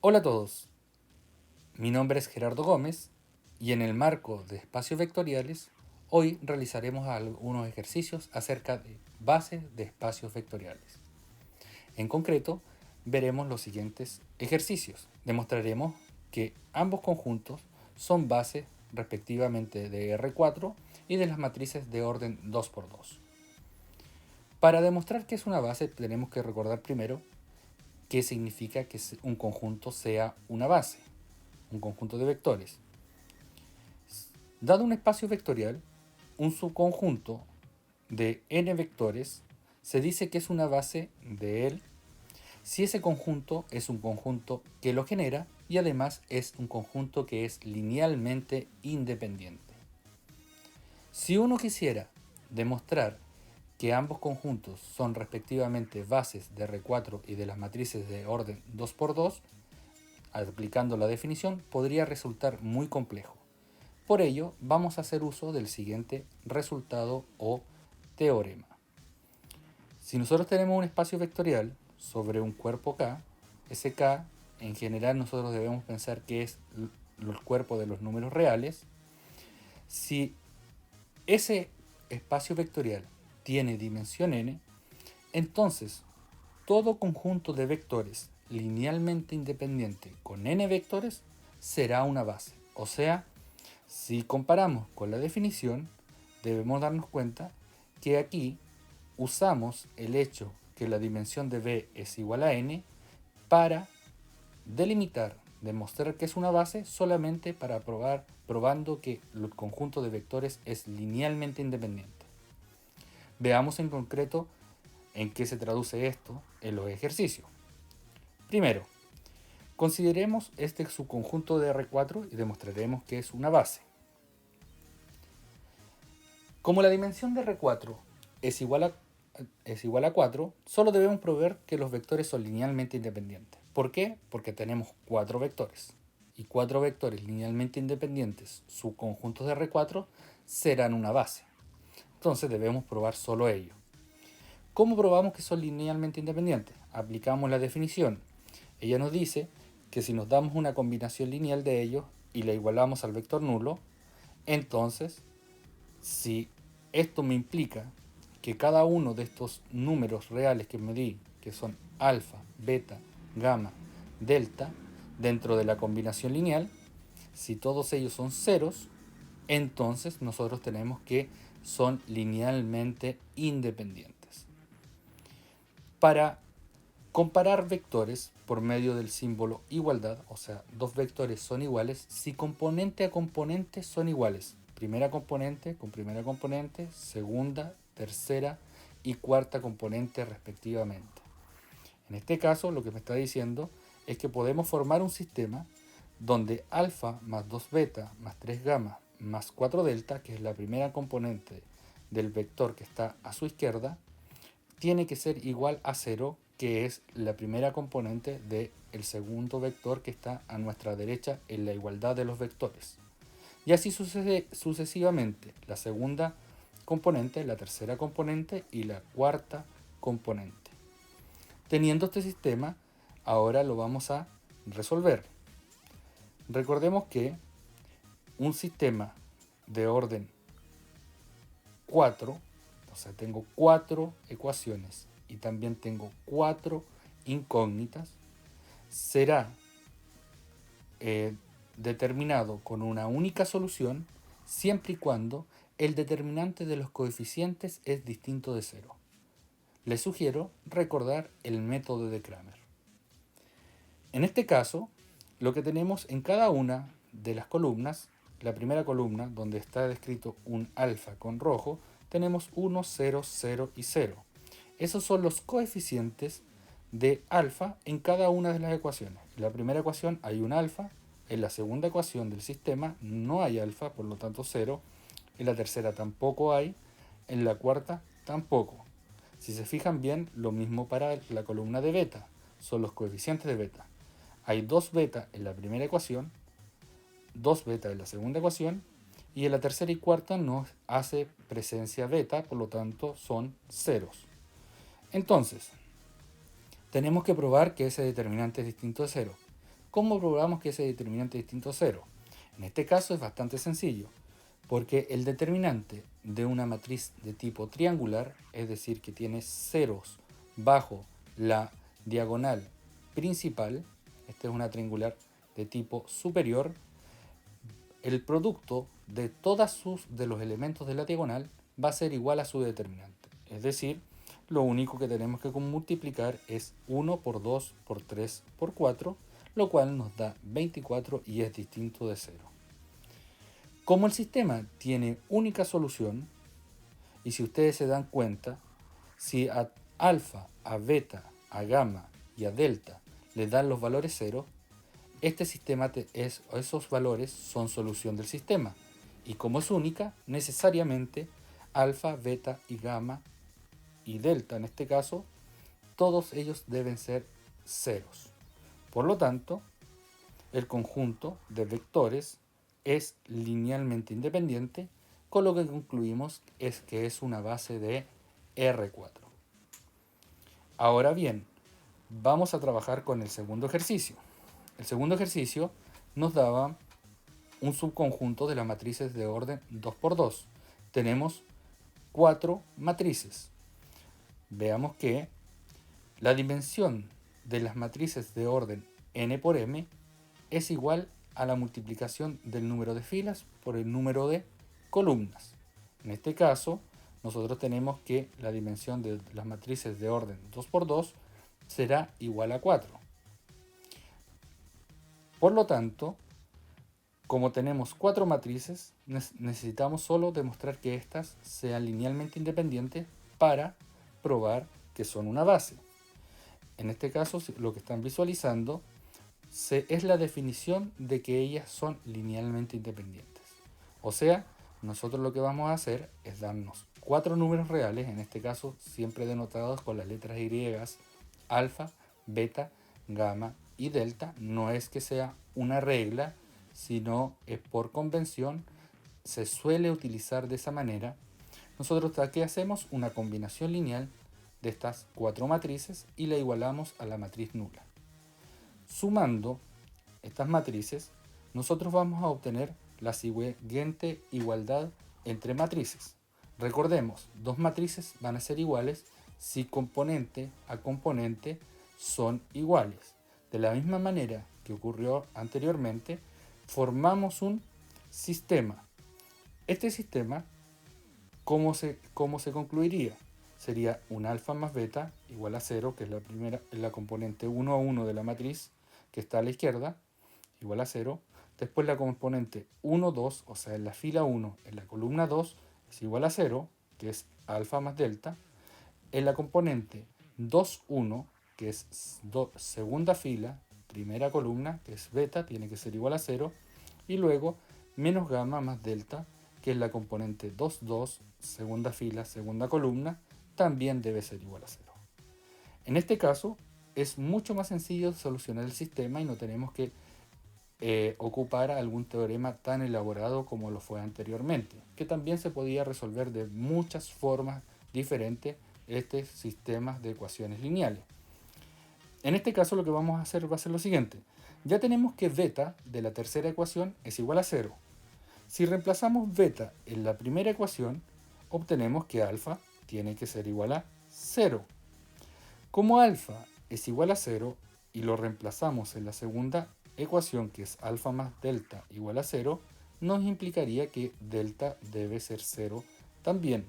Hola a todos, mi nombre es Gerardo Gómez y en el marco de espacios vectoriales hoy realizaremos algunos ejercicios acerca de bases de espacios vectoriales. En concreto, veremos los siguientes ejercicios. Demostraremos que ambos conjuntos son bases respectivamente de R4 y de las matrices de orden 2×2. Para demostrar que es una base tenemos que recordar primero qué significa que un conjunto sea una base, un conjunto de vectores. Dado un espacio vectorial, un subconjunto de n vectores se dice que es una base de él si ese conjunto es un conjunto que lo genera y además es un conjunto que es linealmente independiente. Si uno quisiera demostrar que ambos conjuntos son respectivamente bases de R4 y de las matrices de orden 2×2, aplicando la definición podría resultar muy complejo. Por ello, vamos a hacer uso del siguiente resultado o teorema. Si nosotros tenemos un espacio vectorial sobre un cuerpo K, ese K en general nosotros debemos pensar que es el cuerpo de los números reales. Si ese espacio vectorial tiene dimensión n, entonces todo conjunto de vectores linealmente independiente con n vectores será una base. O sea, si comparamos con la definición, debemos darnos cuenta que aquí usamos el hecho que la dimensión de B es igual a n para delimitar, demostrar que es una base solamente para probando que el conjunto de vectores es linealmente independiente. Veamos en concreto en qué se traduce esto en los ejercicios. Primero, consideremos este subconjunto de R4 y demostraremos que es una base. Como la dimensión de R4 es igual a 4, solo debemos probar que los vectores son linealmente independientes. ¿Por qué? Porque tenemos 4 vectores. Y 4 vectores linealmente independientes, subconjuntos de R4, serán una base. Entonces debemos probar solo ello. ¿Cómo probamos que son linealmente independientes? Aplicamos la definición. Ella nos dice que si nos damos una combinación lineal de ellos y la igualamos al vector nulo, entonces, si esto me implica que cada uno de estos números reales que me di, que son alfa, beta, gamma, delta, dentro de la combinación lineal, si todos ellos son ceros, entonces nosotros tenemos que son linealmente independientes. Para comparar vectores por medio del símbolo igualdad, o sea, dos vectores son iguales si componente a componente son iguales. Primera componente con primera componente, segunda, tercera y cuarta componente respectivamente. En este caso, lo que me está diciendo es que podemos formar un sistema donde alfa más 2 beta más 3 gamma más 4 delta, que es la primera componente del vector que está a su izquierda, tiene que ser igual a 0, que es la primera componente del segundo vector que está a nuestra derecha en la igualdad de los vectores. Y así sucesivamente, la segunda componente, la tercera componente y la cuarta componente. Teniendo este sistema, ahora lo vamos a resolver. Recordemos que un sistema de orden 4, o sea, tengo 4 ecuaciones y también tengo 4 incógnitas, será determinado con una única solución siempre y cuando el determinante de los coeficientes es distinto de 0. Les sugiero recordar el método de Cramer. En este caso, lo que tenemos en cada una de las columnas, la primera columna donde está descrito un alfa con rojo, tenemos 1, 0, 0 y 0. Esos son los coeficientes de alfa en cada una de las ecuaciones. En la primera ecuación hay un alfa, en la segunda ecuación del sistema no hay alfa, por lo tanto 0, en la tercera tampoco hay, en la cuarta tampoco. Si se fijan bien, lo mismo para la columna de beta, son los coeficientes de beta. Hay 2 beta en la primera ecuación, 2 beta en la segunda ecuación, y en la tercera y cuarta no hace presencia beta, por lo tanto son ceros. Entonces, tenemos que probar que ese determinante es distinto de 0. ¿Cómo probamos que ese determinante es distinto a 0? En este caso es bastante sencillo, porque el determinante de una matriz de tipo triangular, es decir, que tiene ceros bajo la diagonal principal, esta es una triangular de tipo superior, el producto de de los elementos de la diagonal va a ser igual a su determinante. Es decir, lo único que tenemos que multiplicar es 1 por 2 por 3 por 4, lo cual nos da 24 y es distinto de 0. Como el sistema tiene única solución, y si ustedes se dan cuenta, si a alfa, a beta, a gamma y a delta le dan los valores 0, este sistema esos valores son solución del sistema. Y como es única, necesariamente alfa, beta y gamma y delta en este caso, todos ellos deben ser ceros. Por lo tanto, el conjunto de vectores es linealmente independiente, con lo que concluimos es que es una base de R4. Ahora bien, vamos a trabajar con el segundo ejercicio. El segundo ejercicio nos daba un subconjunto de las matrices de orden 2×2. Tenemos 4 matrices. Veamos que la dimensión de las matrices de orden n por m es igual a la multiplicación del número de filas por el número de columnas. En este caso, nosotros tenemos que la dimensión de las matrices de orden 2×2 será igual a 4. Por lo tanto, como tenemos 4 matrices, necesitamos solo demostrar que éstas sean linealmente independientes para probar que son una base. En este caso, lo que están visualizando es la definición de que ellas son linealmente independientes. O sea, nosotros lo que vamos a hacer es darnos 4 números reales, en este caso siempre denotados con las letras Y, alfa, beta, gamma y delta. No es que sea una regla, sino es por convención, se suele utilizar de esa manera. Nosotros aquí hacemos una combinación lineal de estas 4 matrices y la igualamos a la matriz nula. Sumando estas matrices, nosotros vamos a obtener la siguiente igualdad entre matrices. Recordemos, dos matrices van a ser iguales si componente a componente son iguales. De la misma manera que ocurrió anteriormente, formamos un sistema. Este sistema, ¿cómo se concluiría? Sería un alfa más beta igual a 0, que es la componente 1 a 1 de la matriz que está a la izquierda, igual a 0. Después la componente 1, 2, o sea, en la fila 1, en la columna 2, es igual a 0, que es alfa más delta. En la componente 2, 1, que es segunda fila, primera columna, que es beta, tiene que ser igual a 0. Y luego menos gamma más delta, que es la componente 2, 2, segunda fila, segunda columna, también debe ser igual a 0. En este caso, es mucho más sencillo solucionar el sistema y no tenemos que ocupar algún teorema tan elaborado como lo fue anteriormente, que también se podía resolver de muchas formas diferentes este sistema de ecuaciones lineales. En este caso lo que vamos a hacer va a ser lo siguiente. Ya tenemos que beta de la tercera ecuación es igual a 0. Si reemplazamos beta en la primera ecuación, obtenemos que alfa tiene que ser igual a 0. Como alfa es igual a 0 y lo reemplazamos en la segunda ecuación, que es alfa más delta igual a 0, nos implicaría que delta debe ser 0 también.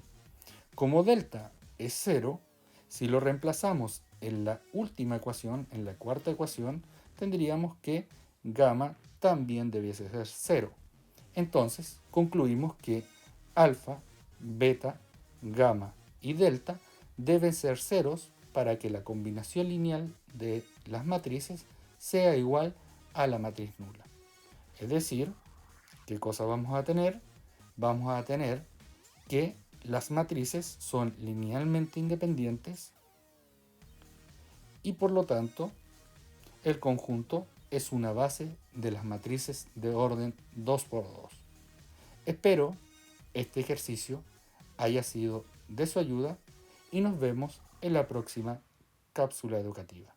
Como delta es 0, si lo reemplazamos en la última ecuación, en la cuarta ecuación, tendríamos que gamma también debiese ser 0. Entonces, concluimos que alfa, beta, gamma y delta deben ser ceros para que la combinación lineal de las matrices sea igual a la matriz nula. Es decir, ¿qué cosa vamos a tener? Vamos a tener que las matrices son linealmente independientes y por lo tanto el conjunto es una base de las matrices de orden 2×2. Espero este ejercicio haya sido de su ayuda y nos vemos en la próxima cápsula educativa.